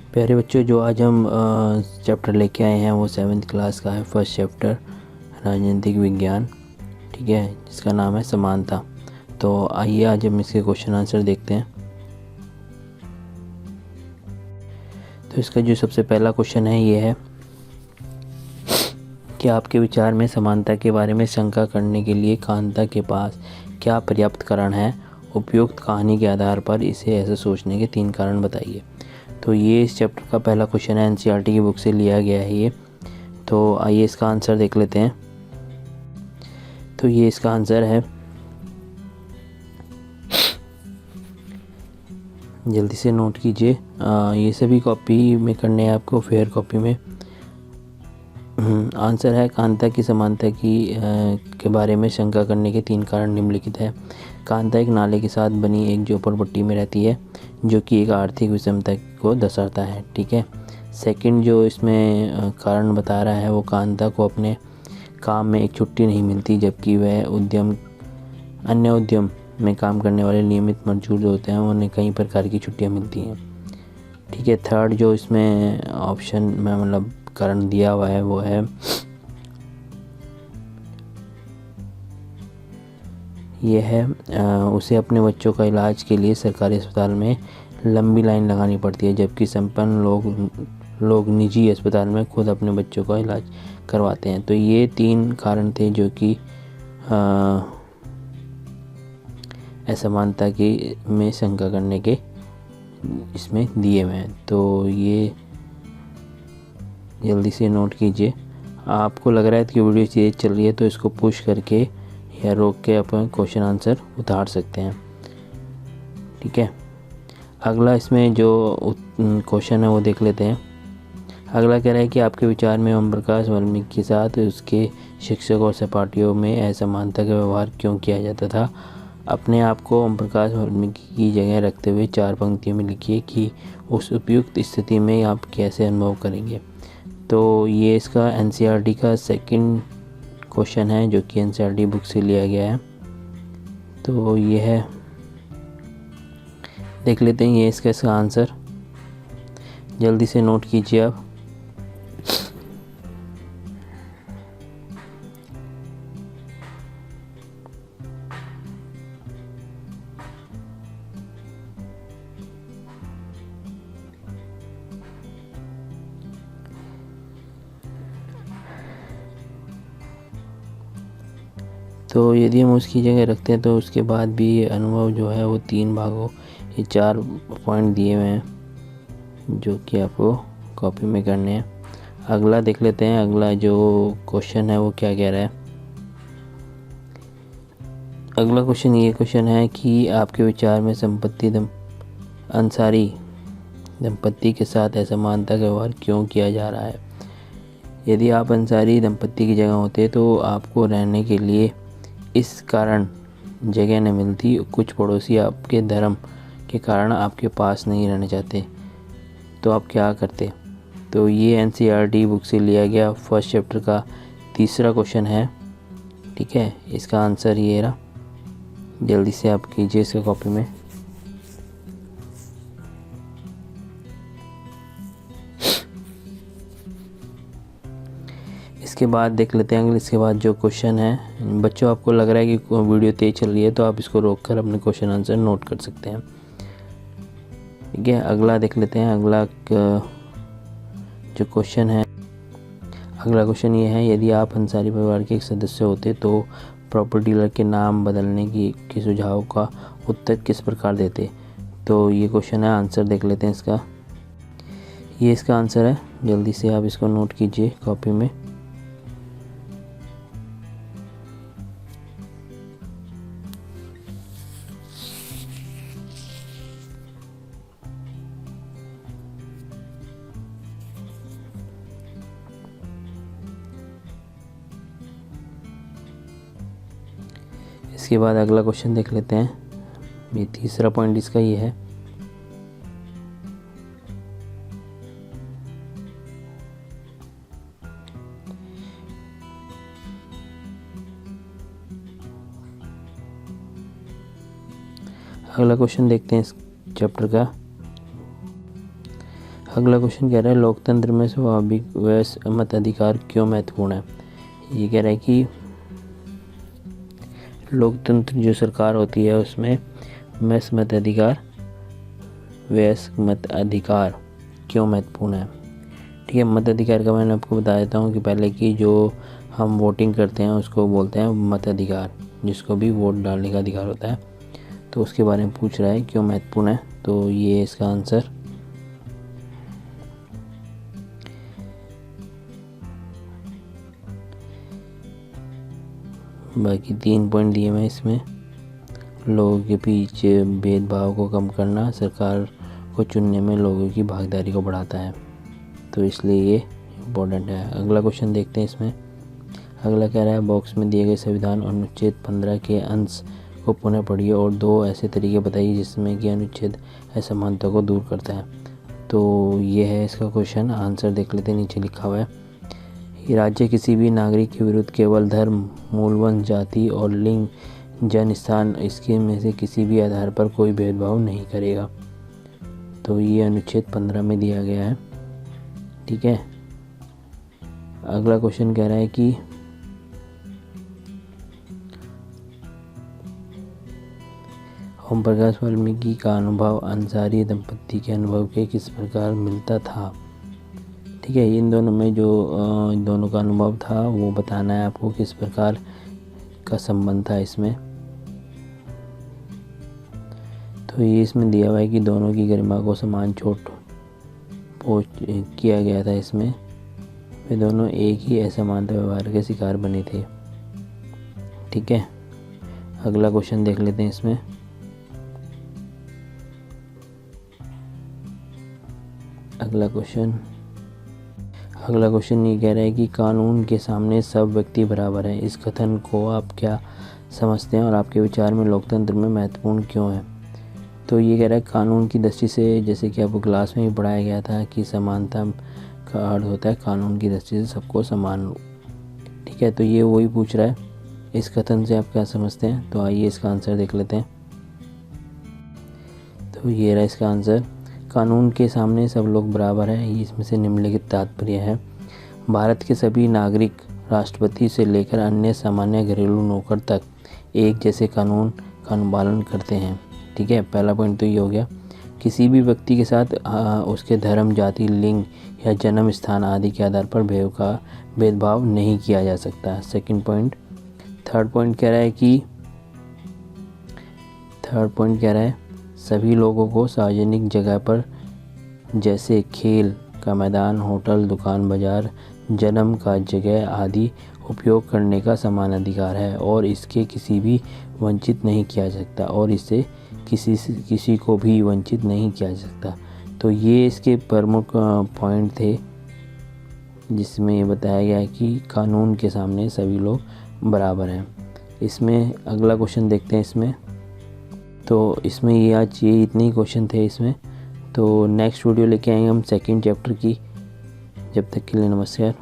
प्यारे बच्चों, जो आज हम चैप्टर लेके आए हैं वो 7th क्लास का है, फर्स्ट चैप्टर राजनीतिक विज्ञान, ठीक है, जिसका नाम है समानता। तो आइए आज हम इसके क्वेश्चन आंसर देखते हैं। तो इसका जो सबसे पहला क्वेश्चन है ये है कि आपके विचार में समानता के बारे में शंका करने के लिए कांता के पास क्या पर्याप्त कारण है? उपयुक्त कहानी के आधार पर इसे ऐसे सोचने के 3 कारण बताइए। तो ये इस चैप्टर का पहला क्वेश्चन है, एनसीईआरटी की बुक से लिया गया है ये। तो आइए इसका आंसर देख लेते हैं। तो ये इसका आंसर है, जल्दी से नोट कीजिए। ये सभी कॉपी में करने हैं आपको, फेयर कॉपी में। आंसर है, कांता की समानता के बारे में शंका करने के 3 कारण निम्नलिखित है। कांता एक नाले के साथ बनी एक झोपड़पट्टी में रहती है, जो कि एक आर्थिक विषमता को दर्शाता है, ठीक है। सेकंड जो इसमें कारण बता रहा है, वो कांता को अपने काम में एक छुट्टी नहीं मिलती, जबकि वह अन्य उद्यम में काम करने वाले नियमित मजदूर जो होते हैं उन्हें कई प्रकार की छुट्टियां मिलती हैं, ठीक है। थर्ड जो इसमें ऑप्शन में मतलब कारण दिया हुआ है वो है ये है, उसे अपने बच्चों का इलाज के लिए सरकारी अस्पताल में लंबी लाइन लगानी पड़ती है, जबकि संपन्न लोग निजी अस्पताल में खुद अपने बच्चों का इलाज करवाते हैं। तो ये 3 कारण थे जो कि असमानता की में शंका करने के इसमें दिए हुए हैं। तो ये जल्दी से नोट कीजिए। आपको लग रहा है कि वीडियो तेज चल रही है तो इसको पुश करके या रोक के अपन क्वेश्चन आंसर उतार सकते हैं, ठीक है। अगला इसमें जो क्वेश्चन है वो देख लेते हैं। अगला कह रहा है कि आपके विचार में ओम प्रकाश वाल्मीकि के साथ उसके शिक्षक और सहपाठियों में असमानता का व्यवहार क्यों किया जाता था? अपने आप को ओम प्रकाश वाल्मीकि की जगह रखते हुए 4 पंक्तियों में लिखिए कि उस उपयुक्त स्थिति में आप कैसे अनुभव करेंगे। तो ये इसका एनसीईआरटी का सेकंड क्वेश्चन है, जो कि एनसीईआरटी बुक से लिया गया है। तो ये है, देख लेते हैं ये इसका आंसर। जल्दी से नोट कीजिए आप। तो यदि हम उसकी जगह रखते हैं तो उसके बाद भी ये अनुभव जो है वो 3 भागों, ये 4 पॉइंट दिए हुए हैं जो कि आपको कॉपी में करने हैं। अगला देख लेते हैं। अगला जो क्वेश्चन है वो क्या कह रहा है। अगला क्वेश्चन ये क्वेश्चन है कि आपके विचार में अंसारी दंपत्ति के साथ असमानता का व्यवहार क्यों किया जा रहा है? यदि आप अंसारी दंपत्ति की जगह होते तो आपको रहने के लिए इस कारण जगह न मिलती। कुछ पड़ोसी आपके धर्म के कारण आपके पास नहीं रहना चाहते, तो आप क्या करते? तो ये एनसीईआरटी बुक से लिया गया फर्स्ट चैप्टर का तीसरा क्वेश्चन है, ठीक है। इसका आंसर ये रहा, जल्दी से आप कीजिए इसके कॉपी में। इसके बाद देख लेते हैं इसके बाद जो क्वेश्चन है। बच्चों, आपको लग रहा है कि वीडियो तेज चल रही है तो आप इसको रोक कर अपने क्वेश्चन आंसर नोट कर सकते हैं, ठीक है। अगला देख लेते हैं। अगला जो क्वेश्चन है, अगला क्वेश्चन ये है, यदि आप अंसारी परिवार के एक सदस्य होते तो प्रॉपर्टी डीलर के नाम बदलने की सुझाव का उत्तर किस प्रकार देते? तो ये क्वेश्चन है, आंसर देख लेते हैं इसका। ये इसका आंसर है, जल्दी से आप इसको नोट कीजिए कॉपी में। इसके बाद अगला क्वेश्चन देख लेते हैं। ये तीसरा पॉइंट इसका ये है, अगला क्वेश्चन देखते हैं इस चैप्टर का। अगला क्वेश्चन कह रहा है लोकतंत्र में स्वाभाविक व मताधिकार क्यों महत्वपूर्ण है। ये कह रहा है कि लोकतंत्र जो सरकार होती है उसमें मताधिकार क्यों महत्वपूर्ण है। ठीक है, मताधिकार का मैंने आपको बता देता हूँ कि पहले कि जो हम वोटिंग करते हैं उसको बोलते हैं मताधिकार, जिसको भी वोट डालने का अधिकार होता है। तो उसके बारे में पूछ रहा है क्यों महत्वपूर्ण है, तो ये इसका आंसर। बाकी 3 पॉइंट दिए मैं इसमें। लोगों के बीच भेदभाव को कम करना, सरकार को चुनने में लोगों की भागीदारी को बढ़ाता है, तो इसलिए ये इम्पोर्टेंट है। अगला क्वेश्चन देखते हैं इसमें। अगला कह रहा है बॉक्स में दिए गए संविधान अनुच्छेद 15 के अंश को पुनः पढ़िए और 2 ऐसे तरीके बताइए जिसमें कि अनुच्छेद असमानता को दूर करता है। तो ये है इसका क्वेश्चन। आंसर देख लेते हैं, नीचे लिखा हुआ है। राज्य किसी भी नागरिक के विरुद्ध केवल धर्म, मूलवंश, जाति और लिंग, जन्म स्थान इसके में से किसी भी आधार पर कोई भेदभाव नहीं करेगा। तो ये अनुच्छेद 15 में दिया गया है। ठीक है, अगला क्वेश्चन कह रहा है कि ओम प्रकाश वाल्मीकि का अनुभव अंसारी दंपति के अनुभव के किस प्रकार मिलता था। ठीक है, इन दोनों में जो इन दोनों का अनुभव था वो बताना है आपको, किस प्रकार का संबंध था इसमें। तो ये इसमें दिया हुआ है कि दोनों की गरिमा को समान चोट किया गया था। इसमें वे दोनों एक ही असमानता व्यवहार के शिकार बने थे। ठीक है, अगला क्वेश्चन देख लेते हैं इसमें। अगला क्वेश्चन ये कह रहा है कि कानून के सामने सब व्यक्ति बराबर हैं। इस कथन को आप क्या समझते हैं और आपके विचार में लोकतंत्र में महत्वपूर्ण क्यों है। तो ये कह रहा है कानून की दृष्टि से, जैसे कि आपको क्लास में भी पढ़ाया गया था कि समानता का अर्थ होता है कानून की दृष्टि से सबको समान। ठीक है, तो ये वही पूछ रहा है, इस कथन से आप क्या समझते हैं। तो आइए इसका आंसर देख लेते हैं। तो ये रहा इसका आंसर। कानून के सामने सब लोग बराबर हैं, इसमें से निम्नलिखित तात्पर्य है। भारत के सभी नागरिक राष्ट्रपति से लेकर अन्य सामान्य घरेलू नौकर तक एक जैसे कानून का अनुपालन करते हैं। ठीक है, पहला पॉइंट तो ये हो गया। किसी भी व्यक्ति के साथ उसके धर्म, जाति, लिंग या जन्म स्थान आदि के आधार पर भेदभाव नहीं किया जा सकता। Second point. थर्ड पॉइंट कह रहा है सभी लोगों को सार्वजनिक जगह पर जैसे खेल का मैदान, होटल, दुकान, बाजार, जन्म का जगह आदि उपयोग करने का समान अधिकार है और इसके किसी भी वंचित नहीं किया जा सकता और इससे किसी को भी वंचित नहीं किया जा सकता। तो ये इसके प्रमुख पॉइंट थे जिसमें ये बताया गया है कि कानून के सामने सभी लोग बराबर हैं। इसमें अगला क्वेश्चन देखते हैं इसमें। तो इसमें ये इतने ही क्वेश्चन थे इसमें। तो नेक्स्ट वीडियो लेके आएंगे हम सेकंड चैप्टर की। जब तक के लिए नमस्कार।